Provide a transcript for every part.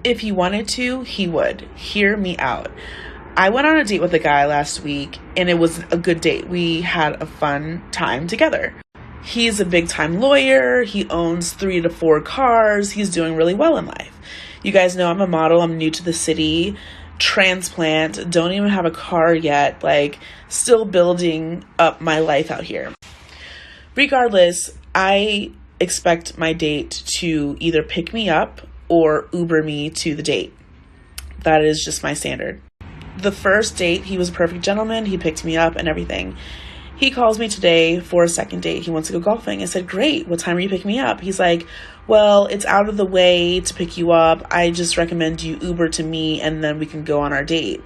If he wanted to, he would. Hear me out. I went on a date with a guy last week, and it was a good date. We had a fun time together. He's a big-time lawyer. He owns 3 to 4 cars. He's doing really well in life. You guys know I'm a model. I'm new to the city. Transplant. Don't even have a car yet. Like, still building up my life out here. Regardless, I expect my date to either pick me up or Uber me to the date. That is just my standard. The first date, he was a perfect gentleman. He picked me up and everything. He calls me today for a second date. He wants to go golfing. I said, great. What time are you picking me up? He's like, well, it's out of the way to pick you up. I just recommend you Uber to me and then we can go on our date.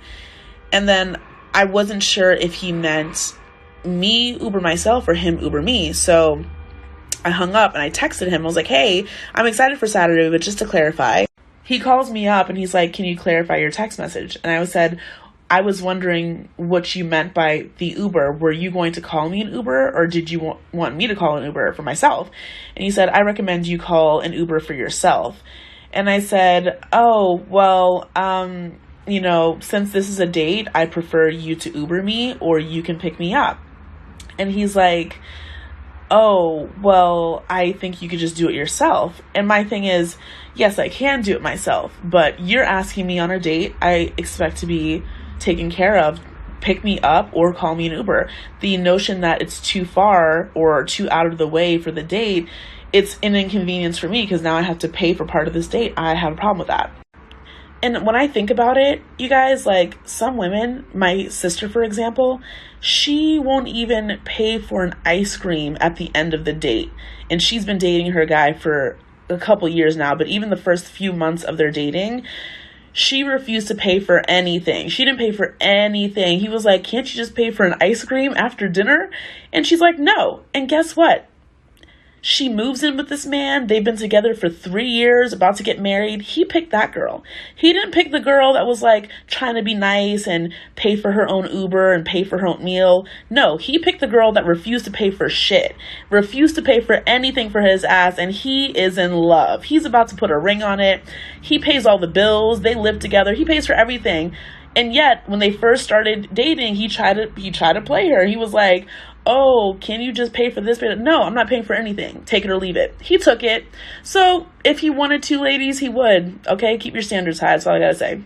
And then I wasn't sure if he meant me Uber myself or him Uber me. So I hung up and I texted him. I was like, hey, I'm excited for Saturday, but just to clarify. He calls me up and he's like, can you clarify your text message? And I said, I was wondering what you meant by the Uber. Were you going to call me an Uber or did you want me to call an Uber for myself? And he said, I recommend you call an Uber for yourself. And I said, oh, well, since this is a date, I prefer you to Uber me or you can pick me up. And he's like, oh, well, I think you could just do it yourself. And my thing is, yes, I can do it myself, but you're asking me on a date. I expect to be taken care of. Pick me up or call me an Uber. The notion that it's too far or too out of the way for the date, it's an inconvenience for me because now I have to pay for part of this date. I have a problem with that. And when I think about it, you guys, like some women, my sister, for example, she won't even pay for an ice cream at the end of the date. And she's been dating her guy for a couple years now, but even the first few months of their dating, she refused to pay for anything. She didn't pay for anything. He was like, can't you just pay for an ice cream after dinner? And she's like, no. And guess what? She moves in with this man. They've been together for 3 years, about to get married. He picked that girl. He didn't pick the girl that was like trying to be nice and pay for her own Uber and pay for her own meal. No, he picked the girl that refused to pay for shit, refused to pay for anything for his ass, and he is in love. He's about to put a ring on it. He pays all the bills. They live together. He pays for everything. And yet, when they first started dating, he tried to play her. He was like, oh, can you just pay for this? No, I'm not paying for anything. Take it or leave it. He took it. So if he wanted to, ladies, he would. Okay, keep your standards high. That's all I gotta say.